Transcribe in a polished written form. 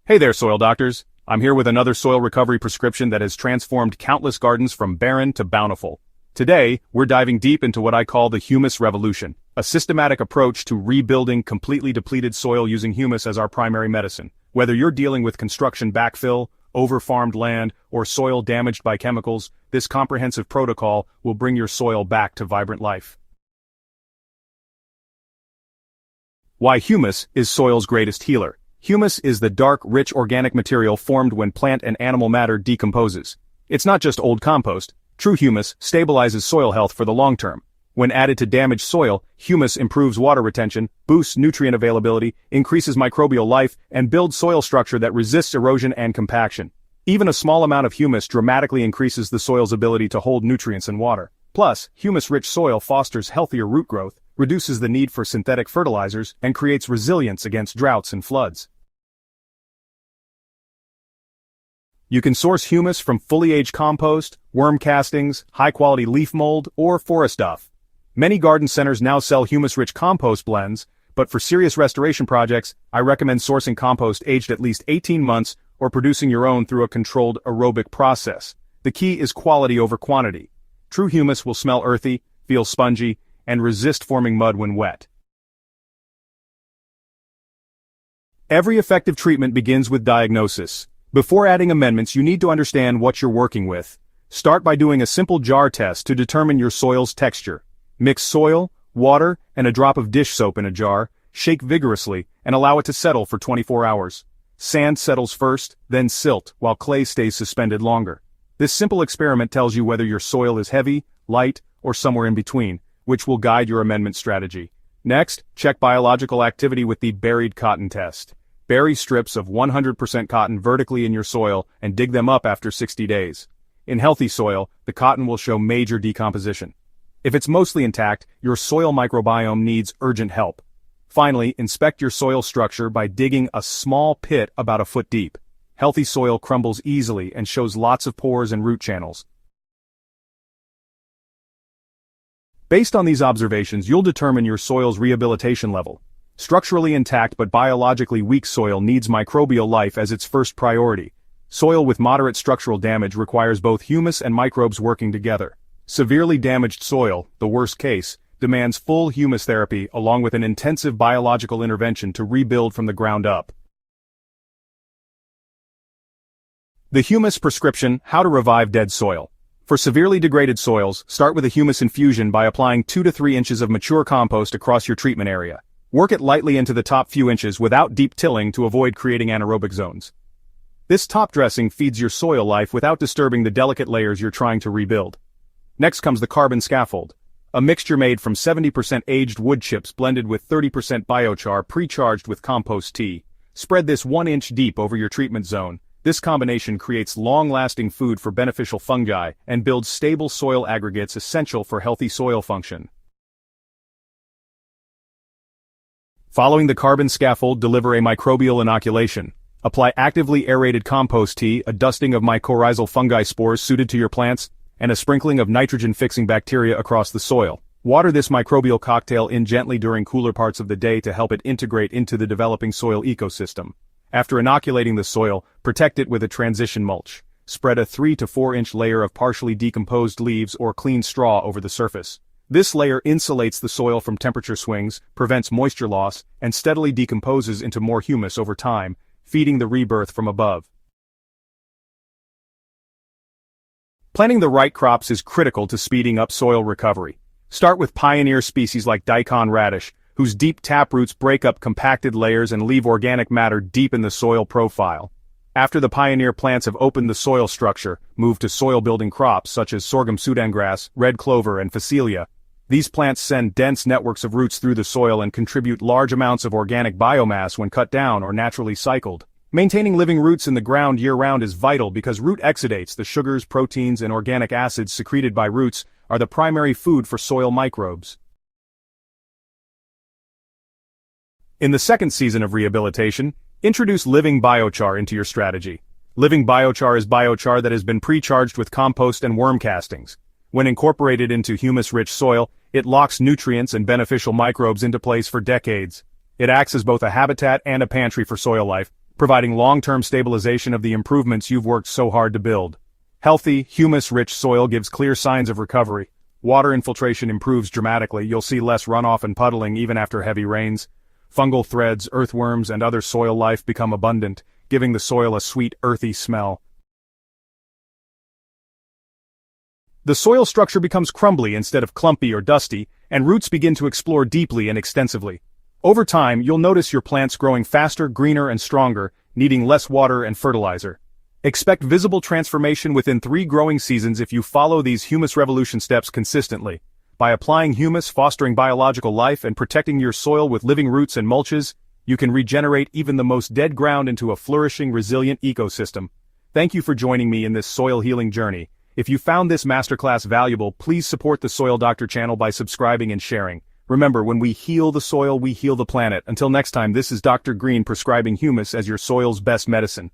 Hey there, soil doctors. I'm here with another soil recovery prescription that has transformed countless gardens from barren to bountiful. Today, we're diving deep into what I call the humus revolution, a systematic approach to rebuilding completely depleted soil using humus as our primary medicine. Whether you're dealing with construction backfill, over-farmed land, or soil damaged by chemicals, this comprehensive protocol will bring your soil back to vibrant life. Why humus is soil's greatest healer. Humus is the dark, rich organic material formed when plant and animal matter decomposes. It's not just old compost. True humus stabilizes soil health for the long term. When added to damaged soil, humus improves water retention, boosts nutrient availability, increases microbial life, and builds soil structure that resists erosion and compaction. Even a small amount of humus dramatically increases the soil's ability to hold nutrients and water. Plus, humus-rich soil fosters healthier root growth, reduces the need for synthetic fertilizers, and creates resilience against droughts and floods. You can source humus from fully aged compost, worm castings, high-quality leaf mold, or forest duff. Many garden centers now sell humus-rich compost blends, but for serious restoration projects, I recommend sourcing compost aged at least 18 months or producing your own through a controlled aerobic process. The key is quality over quantity. True humus will smell earthy, feel spongy, and resist forming mud when wet. Every effective treatment begins with diagnosis. Before adding amendments, you need to understand what you're working with. Start by doing a simple jar test to determine your soil's texture. Mix soil, water, and a drop of dish soap in a jar, shake vigorously, and allow it to settle for 24 hours. Sand settles first, then silt, while clay stays suspended longer. This simple experiment tells you whether your soil is heavy, light, or somewhere in between, which will guide your amendment strategy. Next, check biological activity with the buried cotton test. Bury strips of 100% cotton vertically in your soil and dig them up after 60 days. In healthy soil, the cotton will show major decomposition. If it's mostly intact, your soil microbiome needs urgent help. Finally, inspect your soil structure by digging a small pit about a foot deep. Healthy soil crumbles easily and shows lots of pores and root channels. Based on these observations, you'll determine your soil's rehabilitation level. Structurally intact but biologically weak soil needs microbial life as its first priority. Soil with moderate structural damage requires both humus and microbes working together. Severely damaged soil, the worst case, demands full humus therapy along with an intensive biological intervention to rebuild from the ground up. The humus prescription: how to revive dead soil. For severely degraded soils, start with a humus infusion by applying 2 to 3 inches of mature compost across your treatment area. Work it lightly into the top few inches without deep tilling to avoid creating anaerobic zones. This top dressing feeds your soil life without disturbing the delicate layers you're trying to rebuild. Next comes the carbon scaffold, a mixture made from 70% aged wood chips blended with 30% biochar pre-charged with compost tea. Spread this 1 inch deep over your treatment zone. This combination creates long-lasting food for beneficial fungi and builds stable soil aggregates essential for healthy soil function. Following the carbon scaffold, deliver a microbial inoculation. Apply actively aerated compost tea, a dusting of mycorrhizal fungi spores suited to your plants, and a sprinkling of nitrogen-fixing bacteria across the soil. Water this microbial cocktail in gently during cooler parts of the day to help it integrate into the developing soil ecosystem. After inoculating the soil, protect it with a transition mulch. Spread a 3 to 4 inch layer of partially decomposed leaves or clean straw over the surface. This layer insulates the soil from temperature swings, prevents moisture loss, and steadily decomposes into more humus over time, feeding the rebirth from above. Planting the right crops is critical to speeding up soil recovery. Start with pioneer species like daikon radish, whose deep taproots break up compacted layers and leave organic matter deep in the soil profile. After the pioneer plants have opened the soil structure, move to soil-building crops such as sorghum sudangrass, red clover, and phacelia. These plants send dense networks of roots through the soil and contribute large amounts of organic biomass when cut down or naturally cycled. Maintaining living roots in the ground year-round is vital because root exudates, the sugars, proteins, and organic acids secreted by roots, are the primary food for soil microbes. In the second season of rehabilitation, introduce living biochar into your strategy. Living biochar is biochar that has been pre-charged with compost and worm castings. When incorporated into humus-rich soil, it locks nutrients and beneficial microbes into place for decades. It acts as both a habitat and a pantry for soil life, providing long-term stabilization of the improvements you've worked so hard to build. Healthy, humus-rich soil gives clear signs of recovery. Water infiltration improves dramatically. You'll see less runoff and puddling even after heavy rains. Fungal threads, earthworms, and other soil life become abundant, giving the soil a sweet, earthy smell. The soil structure becomes crumbly instead of clumpy or dusty, and roots begin to explore deeply and extensively. Over time, you'll notice your plants growing faster, greener, and stronger, needing less water and fertilizer. Expect visible transformation within 3 growing seasons if you follow these humus revolution steps consistently. By applying humus, fostering biological life, and protecting your soil with living roots and mulches, you can regenerate even the most dead ground into a flourishing, resilient ecosystem. Thank you for joining me in this soil healing journey. If you found this masterclass valuable, please support the Soil Doctor channel by subscribing and sharing. Remember, when we heal the soil, we heal the planet. Until next time, this is Dr. Green prescribing humus as your soil's best medicine.